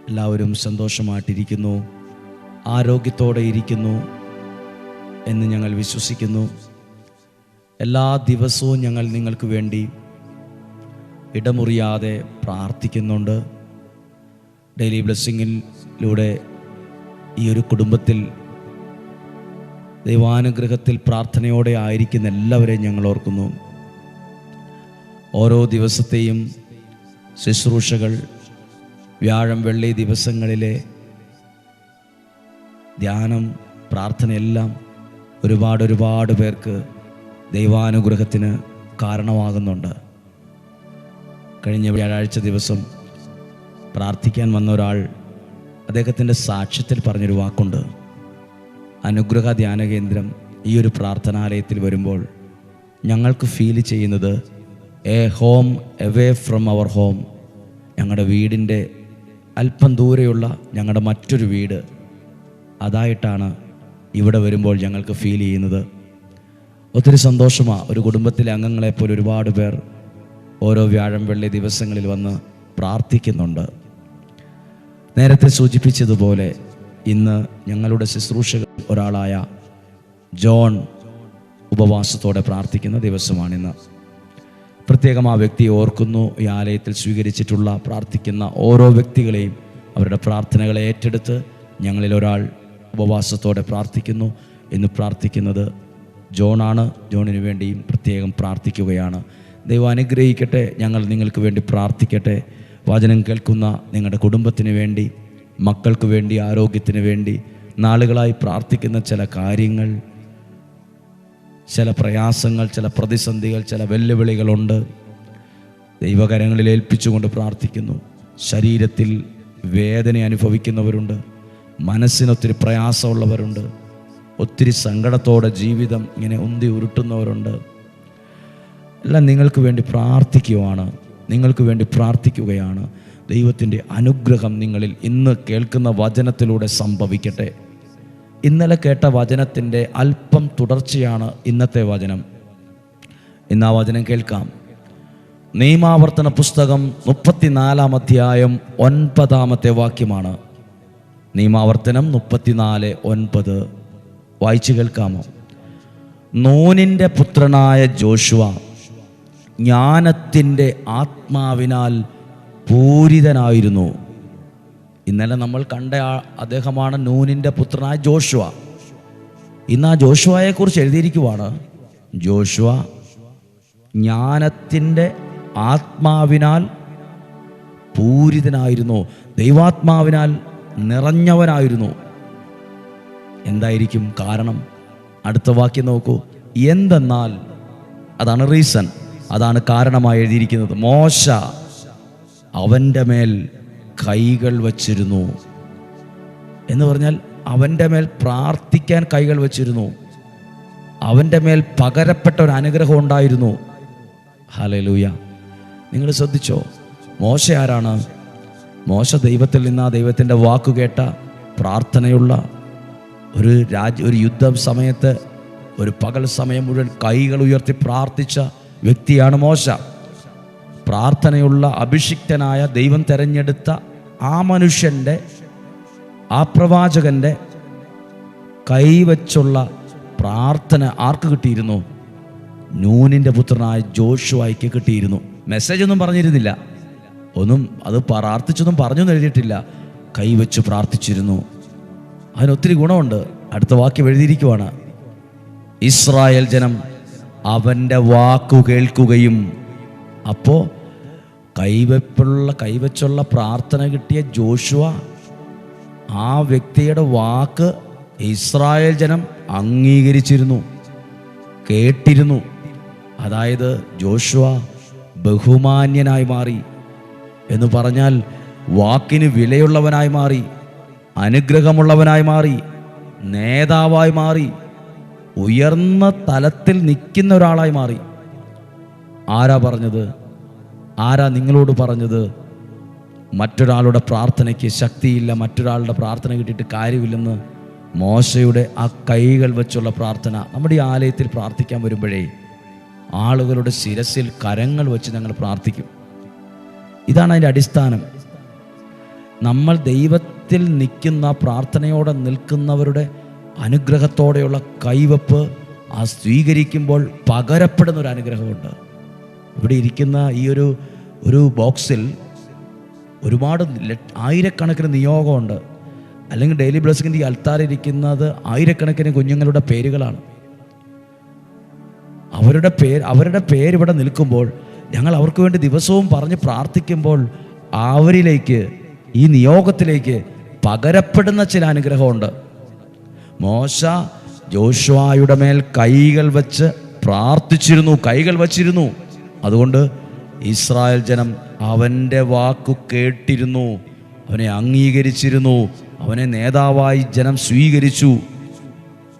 എല്ലാവരും സന്തോഷമായിട്ടിരിക്കുന്നു, ആരോഗ്യത്തോടെ ഇരിക്കുന്നു എന്ന് ഞങ്ങൾ വിശ്വസിക്കുന്നു. എല്ലാ ദിവസവും ഞങ്ങൾ നിങ്ങൾക്ക് വേണ്ടി ഇടമുറിയാതെ പ്രാർത്ഥിക്കുന്നുണ്ട്. ഡെയിലി ബ്ലെസ്സിങ്ങിലൂടെ ഈ ഒരു കുടുംബത്തിൽ ദൈവാനുഗ്രഹത്തിൽ പ്രാർത്ഥനയോടെ ആയിരിക്കുന്ന എല്ലാവരെയും ഞങ്ങൾ ഓർക്കുന്നു. ഓരോ ദിവസത്തെയും ശുശ്രൂഷകൾ, വ്യാഴം വെള്ളി ദിവസങ്ങളിലെ ധ്യാനം, പ്രാർത്ഥനയെല്ലാം ഒരുപാട് പേർക്ക് ദൈവാനുഗ്രഹത്തിന് കാരണമാകുന്നുണ്ട്. കഴിഞ്ഞ വ്യാഴാഴ്ച ദിവസം പ്രാർത്ഥിക്കാൻ വന്ന ഒരാൾ അദ്ദേഹത്തിൻ്റെ സാക്ഷ്യത്തിൽ പറഞ്ഞൊരു വാക്കുണ്ട്. അനുഗ്രഹ ധ്യാന കേന്ദ്രം ഈ ഒരു പ്രാർത്ഥനാലയത്തിൽ വരുമ്പോൾ ഞങ്ങൾക്ക് ഫീൽ ചെയ്യുന്നത് a home away from our home. ഞങ്ങളുടെ വീടിൻ്റെ അല്പം ദൂരെയുള്ള ഞങ്ങളുടെ മറ്റൊരു വീട്, അതായിട്ടാണ് ഇവിടെ വരുമ്പോൾ ഞങ്ങൾക്ക് ഫീൽ ചെയ്യുന്നത്. ഒത്തിരി സന്തോഷമാണ്. ഒരു കുടുംബത്തിലെ അംഗങ്ങളെപ്പോലെ ഒരുപാട് പേർ ഓരോ വ്യാഴം വെള്ളി ദിവസങ്ങളിൽ വന്ന് പ്രാർത്ഥിക്കുന്നുണ്ട്. നേരത്തെ സൂചിപ്പിച്ചതുപോലെ ഇന്ന് ഞങ്ങളുടെ ശുശ്രൂഷകർ ഒരാളായ ജോൺ ഉപവാസത്തോടെ പ്രാർത്ഥിക്കുന്ന ദിവസമാണിന്ന്. പ്രത്യേകം ആ വ്യക്തിയെ ഓർക്കുന്നു. ഈ ആലയത്തിൽ സ്വീകരിച്ചിട്ടുള്ള പ്രാർത്ഥിക്കുന്ന ഓരോ വ്യക്തികളെയും അവരുടെ പ്രാർത്ഥനകളെ ഏറ്റെടുത്ത് ഞങ്ങളിൽ ഒരാൾ ഉപവാസത്തോടെ പ്രാർത്ഥിക്കുന്നു. ഇന്ന് പ്രാർത്ഥിക്കുന്നത് ജോണാണ്. ജോണിന് വേണ്ടിയും പ്രത്യേകം പ്രാർത്ഥിക്കുകയാണ്. ദൈവം അനുഗ്രഹിക്കട്ടെ. ഞങ്ങൾ നിങ്ങൾക്ക് വേണ്ടി പ്രാർത്ഥിക്കട്ടെ. വചനം കേൾക്കുന്ന നിങ്ങളുടെ കുടുംബത്തിന് വേണ്ടി, മക്കൾക്ക് വേണ്ടി, ആരോഗ്യത്തിന് വേണ്ടി നാളുകളായി പ്രാർത്ഥിക്കുന്ന ചില കാര്യങ്ങൾ, ചില പ്രയാസങ്ങൾ, ചില പ്രതിസന്ധികൾ, ചില വെല്ലുവിളികളുണ്ട്. ദൈവകരങ്ങളിൽ ഏൽപ്പിച്ചുകൊണ്ട് പ്രാർത്ഥിക്കുന്നു. ശരീരത്തിൽ വേദന അനുഭവിക്കുന്നവരുണ്ട്, മനസ്സിനൊത്തിരി പ്രയാസമുള്ളവരുണ്ട്, ഒത്തിരി സങ്കടത്തോടെ ജീവിതം ഇങ്ങനെ ഉന്തി ഉരുട്ടുന്നവരുണ്ട്. എല്ലാം നിങ്ങൾക്ക് വേണ്ടി പ്രാർത്ഥിക്കുകയാണ്. ദൈവത്തിൻ്റെ അനുഗ്രഹം നിങ്ങളിൽ ഇന്ന് കേൾക്കുന്ന വചനത്തിലൂടെ സംഭവിക്കട്ടെ. ഇന്നലെ കേട്ട വചനത്തിൻ്റെ അല്പം തുടർച്ചയാണ് ഇന്നത്തെ വചനം. ഇന്ന് ആ വചനം കേൾക്കാം. നിയമാവർത്തന പുസ്തകം 34-ാം അധ്യായം 9-ാമത്തെ വാക്യമാണ്. നിയമാവർത്തനം 34:9 വായിച്ചു കേൾക്കാമോ? നൂനിൻ്റെ പുത്രനായ ജോഷുവ ജ്ഞാനത്തിൻ്റെ ആത്മാവിനാൽ പൂരിതനായിരുന്നു. ഇന്നലെ നമ്മൾ കണ്ട അദ്ദേഹമാണ് നൂനിൻ്റെ പുത്രനായ ജോഷുവ. ഇന്ന് ആ ജോഷുവയെക്കുറിച്ച് എഴുതിയിരിക്കുവാണ്. ജോഷുവ ജ്ഞാനത്തിൻ്റെ ആത്മാവിനാൽ പൂരിതനായിരുന്നു, ദൈവാത്മാവിനാൽ നിറഞ്ഞവനായിരുന്നു. എന്തായിരിക്കും കാരണം? അടുത്ത വാക്യം നോക്കൂ. എന്തെന്നാൽ, അതാണ് റീസൺ, അതാണ് കാരണമായി എഴുതിയിരിക്കുന്നത്. മോശ അവൻ്റെ മേൽ കൈകൾ വച്ചിരുന്നു എന്ന് പറഞ്ഞാൽ അവൻ്റെ മേൽ പ്രാർത്ഥിക്കാൻ കൈകൾ വച്ചിരുന്നു. അവൻ്റെ മേൽ പകരപ്പെട്ട ഒരു അനുഗ്രഹം ഉണ്ടായിരുന്നു. ഹല്ലേലൂയ. നിങ്ങൾ ശ്രദ്ധിച്ചോ? മോശ ആരാണ്? മോശ ദൈവത്തിൽ നിന്ന് ആ ദൈവത്തിൻ്റെ വാക്കു കേട്ട, പ്രാർത്ഥനയുള്ള ഒരു യുദ്ധം സമയത്ത് ഒരു പകൽ സമയം മുഴുവൻ കൈകൾ ഉയർത്തി പ്രാർത്ഥിച്ച വ്യക്തിയാണ് മോശ. പ്രാർത്ഥനയുള്ള അഭിഷിക്തനായ ദൈവം തെരഞ്ഞെടുത്ത ആ മനുഷ്യൻ്റെ, ആ പ്രവാചകൻ്റെ കൈവച്ചുള്ള പ്രാർത്ഥന ആർക്ക് കിട്ടിയിരുന്നു? നൂനിൻ്റെ പുത്രനായ ജോഷുവയ്ക്ക് കിട്ടിയിരുന്നു. മെസ്സേജ് ഒന്നും പറഞ്ഞിരുന്നില്ല, അത് പ്രാർത്ഥിച്ചൊന്നും പറഞ്ഞു എഴുതിയിട്ടില്ല. കൈവച്ച് പ്രാർത്ഥിച്ചിരുന്നു. അതിനൊത്തിരി ഗുണമുണ്ട്. അടുത്ത വാക്യം എഴുതിയിരിക്കുവാണ്. ഇസ്രായേൽ ജനം അവൻ്റെ വാക്കു കേൾക്കുകയും. അപ്പോൾ കൈവച്ചുള്ള പ്രാർത്ഥന കിട്ടിയ ജോഷുവ, ആ വ്യക്തിയുടെ വാക്ക് ഇസ്രായേൽ ജനം അംഗീകരിച്ചിരുന്നു, കേട്ടിരുന്നു. അതായത് ജോഷുവ ബഹുമാന്യനായി മാറി എന്ന് പറഞ്ഞാൽ വാക്കിന് വിലയുള്ളവനായി മാറി, അനുഗ്രഹമുള്ളവനായി മാറി, നേതാവായി മാറി, ഉയർന്ന തലത്തിൽ നിൽക്കുന്ന ഒരാളായി മാറി. ആരാ പറഞ്ഞത്? ആരാ നിങ്ങളോട് പറഞ്ഞത്? മറ്റൊരാളുടെ പ്രാർത്ഥനയ്ക്ക് ശക്തിയില്ല, മറ്റൊരാളുടെ പ്രാർത്ഥന കിട്ടിയിട്ട് കാര്യമില്ലെന്ന്. മോശയുടെ ആ കൈകൾ വെച്ചുള്ള പ്രാർത്ഥന. നമ്മുടെ ഈ ആലയത്തിൽ പ്രാർത്ഥിക്കാൻ വരുമ്പോഴേ ആളുകളുടെ ശിരസിൽ കരങ്ങൾ വെച്ച് ഞങ്ങൾ പ്രാർത്ഥിക്കും. ഇതാണ് അതിൻ്റെ അടിസ്ഥാനം. നമ്മൾ ദൈവത്തിൽ നിൽക്കുന്ന, പ്രാർത്ഥനയോടെ നിൽക്കുന്നവരുടെ അനുഗ്രഹത്തോടെയുള്ള കൈവപ്പ് ആ സ്വീകരിക്കുമ്പോൾ പകരപ്പെടുന്ന ഒരു അനുഗ്രഹമുണ്ട്. ഇവിടെ ഇരിക്കുന്ന ഈ ഒരു ബോക്സിൽ ഒരുപാട് ആയിരക്കണക്കിന് നിയോഗമുണ്ട്. അല്ലെങ്കിൽ ഡെയിലി ബ്ലെസ്സിങ്ങിൻ്റെ ഈ അൽത്താരിരിക്കുന്നത് ആയിരക്കണക്കിന് കുഞ്ഞുങ്ങളുടെ പേരുകളാണ്. അവരുടെ പേര് ഇവിടെ നിൽക്കുമ്പോൾ ഞങ്ങൾ അവർക്ക് വേണ്ടി ദിവസവും പറഞ്ഞ് പ്രാർത്ഥിക്കുമ്പോൾ അവരിലേക്ക്, ഈ നിയോഗത്തിലേക്ക് പകരപ്പെടുന്ന ചില അനുഗ്രഹമുണ്ട്. മോശ ജോഷുവയുടെ മേൽ കൈകൾ വച്ചിരുന്നു. അതുകൊണ്ട് ഇസ്രായേൽ ജനം അവൻ്റെ വാക്കു കേട്ടിരുന്നു, അവനെ അംഗീകരിച്ചിരുന്നു, അവനെ നേതാവായി ജനം സ്വീകരിച്ചു.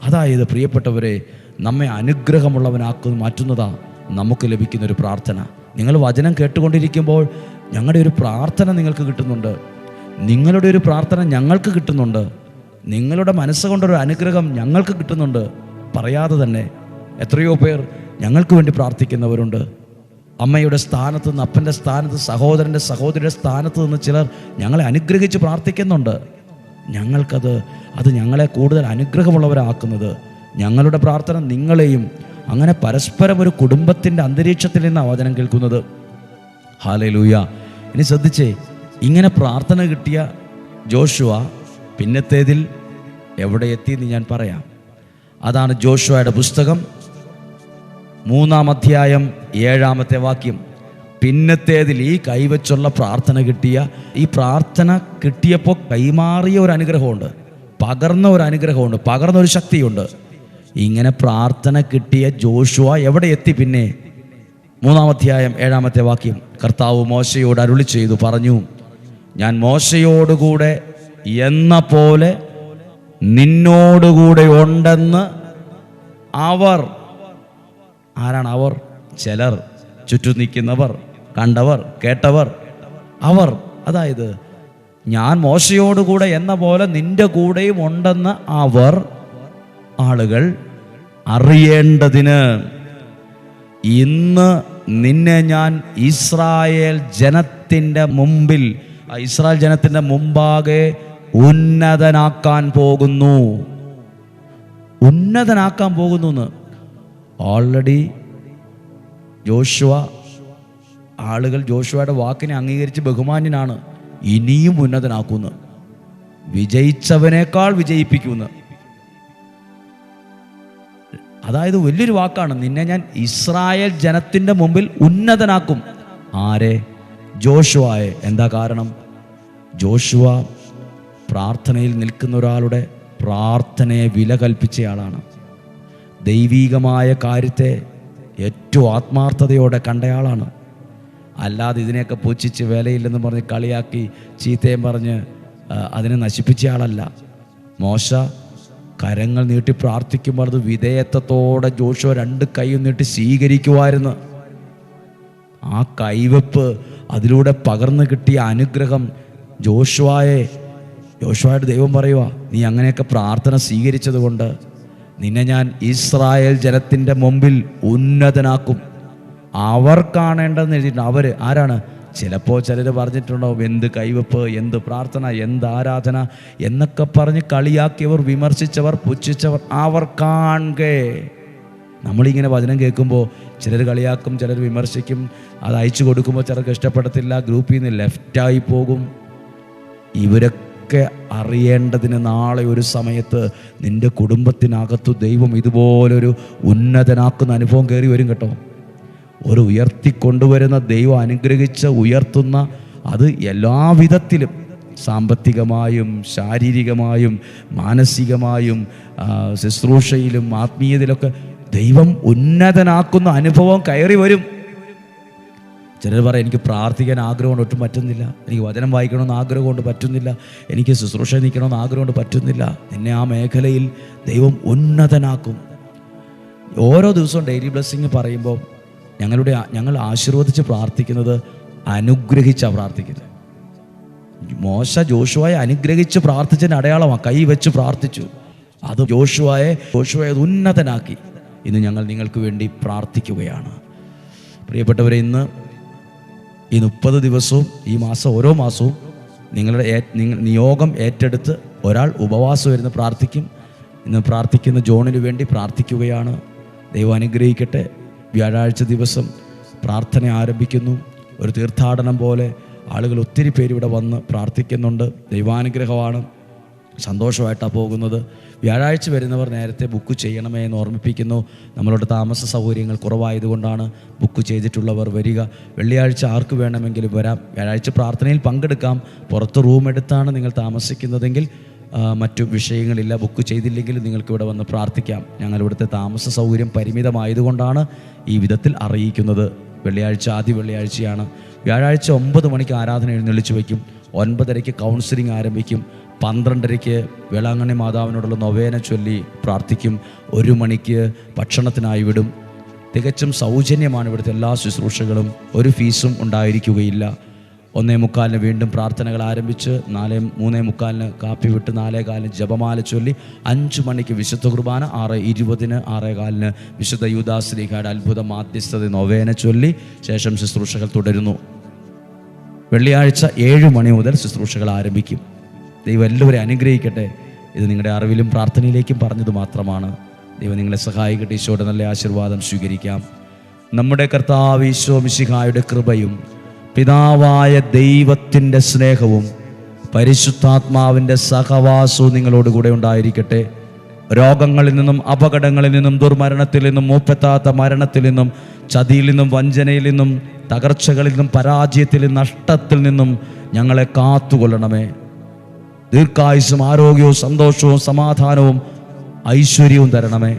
അതായത് പ്രിയപ്പെട്ടവരെ, നമ്മെ അനുഗ്രഹമുള്ളവനാക്കി മാറ്റുന്നതാ നമുക്ക് ലഭിക്കുന്നൊരു പ്രാർത്ഥന. നിങ്ങൾ വചനം കേട്ടുകൊണ്ടിരിക്കുമ്പോൾ ഞങ്ങളുടെ ഒരു പ്രാർത്ഥന നിങ്ങൾക്ക് കിട്ടുന്നുണ്ട്, നിങ്ങളുടെ ഒരു പ്രാർത്ഥന ഞങ്ങൾക്ക് കിട്ടുന്നുണ്ട്, നിങ്ങളുടെ മനസ്സുകൊണ്ടൊരു അനുഗ്രഹം ഞങ്ങൾക്ക് കിട്ടുന്നുണ്ട്. പറയാതെ തന്നെ എത്രയോ പേർ ഞങ്ങൾക്ക് വേണ്ടി പ്രാർത്ഥിക്കുന്നവരുണ്ട്. അമ്മയുടെ സ്ഥാനത്ത് നിന്ന്, അപ്പൻ്റെ സ്ഥാനത്ത്, സഹോദരൻ്റെ സഹോദരിയുടെ സ്ഥാനത്ത് നിന്ന് ചിലർ ഞങ്ങളെ അനുഗ്രഹിച്ച് പ്രാർത്ഥിക്കുന്നുണ്ട്. അത് ഞങ്ങളെ കൂടുതൽ അനുഗ്രഹമുള്ളവരാക്കുന്നത്. ഞങ്ങളുടെ പ്രാർത്ഥന നിങ്ങളെയും അങ്ങനെ പരസ്പരം ഒരു കുടുംബത്തിൻ്റെ അന്തരീക്ഷത്തിൽ നിന്നാണ് വചനം കേൾക്കുന്നത്. ഹല്ലേലൂയ. ഇനി ശ്രദ്ധിച്ചേ, ഇങ്ങനെ പ്രാർത്ഥന കിട്ടിയ ജോഷുവ പിന്നത്തേതിൽ എവിടെ എത്തിയെന്ന് ഞാൻ പറയാം. അതാണ് ജോഷുവയുടെ പുസ്തകം 3-ാം അധ്യായം 7-ാമത്തെ വാക്യം. പിന്നത്തേതിൽ ഈ കൈവച്ചുള്ള പ്രാർത്ഥന ഈ പ്രാർത്ഥന കിട്ടിയപ്പോൾ കൈമാറിയ ഒരു അനുഗ്രഹമുണ്ട്, പകർന്ന ഒരു അനുഗ്രഹമുണ്ട്, പകർന്ന ഒരു ശക്തിയുണ്ട്. ഇങ്ങനെ പ്രാർത്ഥന കിട്ടിയ ജോഷുവ എവിടെ എത്തി? പിന്നെ 3-ാം അധ്യായം 7-ാമത്തെ വാക്യം. കർത്താവ് മോശയോട് അരുളി ചെയ്തു പറഞ്ഞു, ഞാൻ മോശയോടുകൂടെ എന്ന പോലെ നിന്നോടുകൂടെ ഉണ്ടെന്ന് അവർ. ആരാണ് അവർ? ചിലർ, ചുറ്റും നിൽക്കുന്നവർ, കണ്ടവർ, കേട്ടവർ, അവർ. അതായത് ഞാൻ മോശയോടുകൂടെ എന്ന പോലെ നിന്റെ കൂടെയും ഉണ്ടെന്ന് ആളുകൾ അറിയേണ്ടതിന് ഇന്ന് നിന്നെ ഞാൻ ഇസ്രായേൽ ജനത്തിൻ്റെ മുമ്പാകെ ഉന്നതനാക്കാൻ പോകുന്നു. എന്ന് ഓൾറെഡി ആളുകൾ ജോഷുവയുടെ വാക്കിനെ അംഗീകരിച്ച് ബഹുമാന്യനാണ്. ഇനിയും ഉന്നതനാക്കുന്നു, വിജയിച്ചവനേക്കാൾ വിജയിപ്പിക്കുന്നു. അതായത് വലിയൊരു വാക്കാണ്. നിന്നെ ഞാൻ ഇസ്രായേൽ ജനത്തിൻ്റെ മുമ്പിൽ ഉന്നതനാക്കും. ആരെ? ജോഷുവയെ. എന്താ കാരണം? ജോഷുവ പ്രാർത്ഥനയിൽ നിൽക്കുന്ന ഒരാളുടെ പ്രാർത്ഥനയെ വില കൽപ്പിച്ചയാളാണ്. ദൈവീകമായ കാര്യത്തെ ഏറ്റവും ആത്മാർത്ഥതയോടെ കണ്ടയാളാണ്. അല്ലാതെ ഇതിനെയൊക്കെ പുച്ഛിച്ച് വിലയില്ലെന്ന് പറഞ്ഞ് കളിയാക്കി ചീത്തയും പറഞ്ഞ് അതിനെ നശിപ്പിച്ചയാളല്ല. മോശ കരങ്ങൾ നീട്ടി പ്രാർത്ഥിക്കുമ്പോൾ അത് വിധേയത്വത്തോടെ ജോഷുവ 2 കൈയും നീട്ടി സ്വീകരിക്കുമായിരുന്നു. ആ കൈവെപ്പ്, അതിലൂടെ പകർന്നു കിട്ടിയ അനുഗ്രഹം ജോഷുവയുടെ ദൈവം പറയുക, നീ അങ്ങനെയൊക്കെ പ്രാർത്ഥന സ്വീകരിച്ചത് കൊണ്ട് നിന്നെ ഞാൻ ഇസ്രായേൽ ജനത്തിൻ്റെ മുമ്പിൽ ഉന്നതനാക്കും. അവർ കാണേണ്ടതെന്ന് എഴുതിയിട്ടുണ്ട്. അവർ ആരാണ്? ചിലപ്പോൾ ചിലർ പറഞ്ഞിട്ടുണ്ടാവും, എന്ത് കൈവെപ്പ്, എന്ത് പ്രാർത്ഥന, എന്ത് ആരാധന എന്നൊക്കെ പറഞ്ഞ് കളിയാക്കിയവർ, വിമർശിച്ചവർ, പുച്ഛിച്ചവർ അവർ കാണേ. നമ്മളിങ്ങനെ വചനം കേൾക്കുമ്പോൾ ചിലർ കളിയാക്കും, ചിലർ വിമർശിക്കും. അത് അയച്ചു കൊടുക്കുമ്പോൾ ചിലർക്ക് ഇഷ്ടപ്പെടത്തില്ല, ഗ്രൂപ്പിൽ നിന്ന് ലെഫ്റ്റായി പോകും. ഇവരൊക്കെ അറിയേണ്ടതിന് നാളെ ഒരു സമയത്ത് നിൻ്റെ കുടുംബത്തിനകത്തു ദൈവം ഇതുപോലൊരു ഉന്നതനാക്കുന്ന അനുഭവം കയറി വരും കേട്ടോ. ഒരു ഉയർത്തിക്കൊണ്ടുവരുന്ന ദൈവം അനുഗ്രഹിച്ച് ഉയർത്തുന്ന, അത് എല്ലാവിധത്തിലും, സാമ്പത്തികമായും ശാരീരികമായും മാനസികമായും ശുശ്രൂഷയിലും ആത്മീയതയിലൊക്കെ ദൈവം ഉന്നതനാക്കുന്ന അനുഭവം കയറി വരും. ചിലർ പറയും, എനിക്ക് പ്രാർത്ഥിക്കാൻ ആഗ്രഹമുണ്ട്, ഒട്ടും പറ്റുന്നില്ല. എനിക്ക് വചനം വായിക്കണമെന്ന് ആഗ്രഹമുണ്ട്, പറ്റുന്നില്ല. എനിക്ക് ശുശ്രൂഷ നിൽക്കണമെന്ന് ആഗ്രഹമുണ്ട്, പറ്റുന്നില്ല. നിന്നെ ആ മേഖലയിൽ ദൈവം ഉന്നതനാക്കും. ഓരോ ദിവസവും ഡെയിലി ബ്ലെസ്സിങ് പറയുമ്പോൾ ഞങ്ങൾ ആശീർവദിച്ച് പ്രാർത്ഥിക്കുന്നത് അനുഗ്രഹിച്ചാണ് പ്രാർത്ഥിക്കുന്നത്. മോശ ജോഷുവയെ അനുഗ്രഹിച്ച് പ്രാർത്ഥിച്ചതിൻ്റെ അടയാളമാണ്, കൈ വെച്ച് പ്രാർത്ഥിച്ചു. അത് ജോഷുവയെ ഉന്നതനാക്കി. ഇന്ന് ഞങ്ങൾ നിങ്ങൾക്ക് വേണ്ടി പ്രാർത്ഥിക്കുകയാണ്. പ്രിയപ്പെട്ടവരെ, ഇന്ന് ഈ 30 ദിവസവും, ഈ മാസം ഓരോ മാസവും നിങ്ങളുടെ നിയോഗം ഏറ്റെടുത്ത് ഒരാൾ ഉപവാസം ഇരുന്ന് പ്രാർത്ഥിക്കും. ഇന്ന് പ്രാർത്ഥിക്കുന്ന ജോണിന് വേണ്ടി പ്രാർത്ഥിക്കുകയാണ്. ദൈവം അനുഗ്രഹിക്കട്ടെ. വ്യാഴാഴ്ച ദിവസം പ്രാർത്ഥന ആരംഭിക്കുന്നു. ഒരു തീർത്ഥാടനം പോലെ ആളുകൾ ഒത്തിരി പേര് ഇവിടെ വന്ന് പ്രാർത്ഥിക്കുന്നുണ്ട്. ദൈവാനുഗ്രഹമാണ്. സന്തോഷമായിട്ടാണ് പോകുന്നത്. വ്യാഴാഴ്ച വരുന്നവർ നേരത്തെ ബുക്ക് ചെയ്യണമേ എന്ന് ഓർമ്മിപ്പിക്കുന്നു. നമ്മളോട് താമസ സൗകര്യങ്ങൾ കുറവായതുകൊണ്ടാണ് ബുക്ക് ചെയ്തിട്ടുള്ളവർ വരിക. വെള്ളിയാഴ്ച ആർക്ക് വേണമെങ്കിലും വരാം. വ്യാഴാഴ്ച പ്രാർത്ഥനയിൽ പങ്കെടുക്കാം. പുറത്ത് റൂം എടുത്താണ് നിങ്ങൾ താമസിക്കുന്നതെങ്കിൽ മറ്റു വിഷയങ്ങളില്ല. ബുക്ക് ചെയ്തില്ലെങ്കിലും നിങ്ങൾക്ക് ഇവിടെ വന്ന് പ്രാർത്ഥിക്കാം. ഞങ്ങൾ ഇവിടുത്തെ താമസ സൗകര്യം പരിമിതമായതുകൊണ്ടാണ് ഈ വിധത്തിൽ അറിയിക്കുന്നത്. വെള്ളിയാഴ്ച ആദ്യ വെള്ളിയാഴ്ചയാണ്. വ്യാഴാഴ്ച 9 മണിക്ക് ആരാധന എഴുന്നള്ളിച്ച് വയ്ക്കും. 9:30 കൗൺസിലിംഗ് ആരംഭിക്കും. 12:30 വേളാങ്കണ്ണി മാതാവിനോടുള്ള നൊവേന ചൊല്ലി പ്രാർത്ഥിക്കും. 1 മണിക്ക് ഭക്ഷണത്തിനായി വിടും. തികച്ചും സൗജന്യമാണ് ഇവിടുത്തെ എല്ലാ ശുശ്രൂഷകളും. ഒരു ഫീസും ഉണ്ടായിരിക്കുകയില്ല. 1:45 വീണ്ടും പ്രാർത്ഥനകൾ ആരംഭിച്ച് 3:45 കാപ്പി വിട്ട് 4:15 ജപമാല ചൊല്ലി 5 മണിക്ക് വിശുദ്ധ കുർബാന, 6:20 6:15 വിശുദ്ധ യൂദാശ്ലീഹയുടെ അത്ഭുത മാധ്യസ്ഥത നൊവേന ചൊല്ലി ശേഷം ശുശ്രൂഷകൾ തുടരുന്നു. വെള്ളിയാഴ്ച 7 മണി മുതൽ ശുശ്രൂഷകൾ ആരംഭിക്കും. ദൈവം എല്ലാവരെയും അനുഗ്രഹിക്കട്ടെ. ഇത് നിങ്ങളുടെ അറിവിലും പ്രാർത്ഥനയിലേക്കും പറഞ്ഞത് മാത്രമാണ്. ദൈവം നിങ്ങളെ സഹായിക്കട്ടെ. ഈശോയുടെ നല്ല ആശീർവാദം സ്വീകരിക്കാം. നമ്മുടെ കർത്താവ് ഈശോ മിശിഹായുടെ കൃപയും പിതാവായ ദൈവത്തിൻ്റെ സ്നേഹവും പരിശുദ്ധാത്മാവിൻ്റെ സഹവാസവും നിങ്ങളോടുകൂടെ ഉണ്ടായിരിക്കട്ടെ. രോഗങ്ങളിൽ നിന്നും, അപകടങ്ങളിൽ നിന്നും, ദുർമരണത്തിൽ നിന്നും, മൂപ്പെത്താത്ത മരണത്തിൽ നിന്നും, ചതിയിൽ നിന്നും, വഞ്ചനയിൽ നിന്നും, തകർച്ചകളിൽ നിന്നും, പരാജയത്തിൽ നിന്നും, നഷ്ടത്തിൽ നിന്നും ഞങ്ങളെ കാത്തുകൊള്ളണമേ. ദീർഘായുസ്സും ആരോഗ്യവും സന്തോഷവും സമാധാനവും ഐശ്വര്യവും തരണമേ.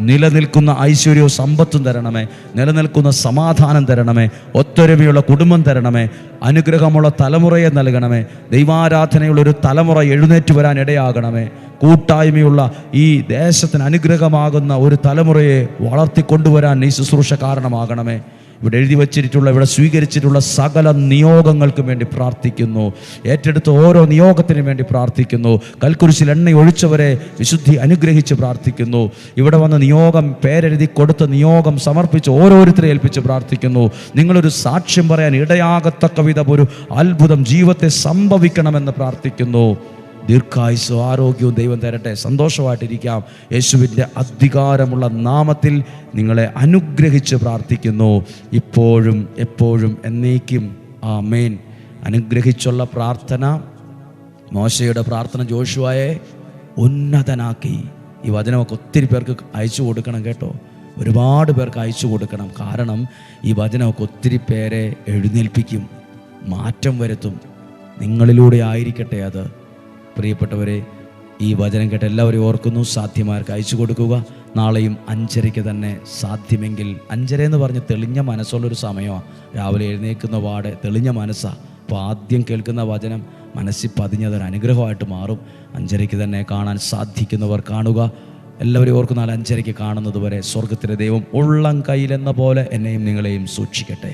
നിലനിൽക്കുന്ന ഐശ്വര്യവും സമ്പത്തും തരണമേ. നിലനിൽക്കുന്ന സമാധാനം തരണമേ. ഒത്തൊരുമയുള്ള കുടുംബം തരണമേ. അനുഗ്രഹമുള്ള തലമുറയെ നൽകണമേ. ദൈവാരാധനയുള്ള ഒരു തലമുറ എഴുന്നേറ്റ് വരാൻ ഇടയാകണമേ. കൂട്ടായ്മയുള്ള ഈ ദേശത്തിന് അനുഗ്രഹമാകുന്ന ഒരു തലമുറയെ വളർത്തിക്കൊണ്ടുവരാൻ ഈ ശുശ്രൂഷ കാരണമാകണമേ. ഇവിടെ എഴുതി വച്ചിട്ടുള്ള, ഇവിടെ സ്വീകരിച്ചിട്ടുള്ള സകല നിയോഗങ്ങൾക്കും വേണ്ടി പ്രാർത്ഥിക്കുന്നു. ഏറ്റെടുത്ത ഓരോ നിയോഗത്തിനും വേണ്ടി പ്രാർത്ഥിക്കുന്നു. കൽക്കുരിശിൽ എണ്ണ ഒഴിച്ചവരെ വിശുദ്ധി അനുഗ്രഹിച്ച് പ്രാർത്ഥിക്കുന്നു. ഇവിടെ വന്ന് നിയോഗം പേരെഴുതി കൊടുത്ത നിയോഗം സമർപ്പിച്ച് ഓരോരുത്തരെ ഏൽപ്പിച്ച് പ്രാർത്ഥിക്കുന്നു. നിങ്ങളൊരു സാക്ഷ്യം പറയാൻ ഇടയാകത്തക്ക വിധം ഒരു അത്ഭുതം ജീവിതത്തെ സംഭവിക്കണമെന്ന് പ്രാർത്ഥിക്കുന്നു. ദീർഘായുസ്സും ആരോഗ്യവും ദൈവം തരട്ടെ. സന്തോഷമായിട്ടിരിക്കാം. യേശുവിൻ്റെ അധികാരമുള്ള നാമത്തിൽ നിങ്ങളെ അനുഗ്രഹിച്ച് പ്രാർത്ഥിക്കുന്നു. ഇപ്പോഴും എപ്പോഴും എന്നേക്കും ആമേൻ. അനുഗ്രഹിച്ചുള്ള പ്രാർത്ഥന, മോശയുടെ പ്രാർത്ഥന ജോഷുവയെ ഉന്നതനാക്കി. ഈ വചനമൊക്കെ ഒത്തിരി പേർക്ക് അയച്ചു കൊടുക്കണം കേട്ടോ. ഒരുപാട് പേർക്ക് അയച്ചു കൊടുക്കണം. കാരണം ഈ വചനമൊക്കെ ഒത്തിരി പേരെ എഴുന്നേൽപ്പിക്കും, മാറ്റം വരുത്തും. നിങ്ങളിലൂടെ ആയിരിക്കട്ടെ അത്. പ്രിയപ്പെട്ടവരെ, ഈ വചനം കേട്ട് എല്ലാവരും ഓർക്കുന്നു. സാധ്യമാർക്ക് അയച്ചു കൊടുക്കുക. നാളെയും 5:30 തന്നെ സാധ്യമെങ്കിൽ. 5:30 എന്ന് പറഞ്ഞ് തെളിഞ്ഞ മനസ്സുള്ളൊരു സമയമാണ്. രാവിലെ എഴുന്നേൽക്കുന്ന പാടെ തെളിഞ്ഞ മനസ്സാണ്. അപ്പോൾ ആദ്യം കേൾക്കുന്ന വചനം മനസ്സിൽ പതിഞ്ഞതൊരു അനുഗ്രഹമായിട്ട് മാറും. 5:30 തന്നെ കാണാൻ സാധിക്കുന്നവർ കാണുക. എല്ലാവരും ഓർക്കുന്നാൽ 5:30 കാണുന്നത് വരെ സ്വർഗത്തിലെ ദൈവം ഉള്ളം കയ്യിലെന്ന പോലെ എന്നെയും നിങ്ങളെയും സൂക്ഷിക്കട്ടെ.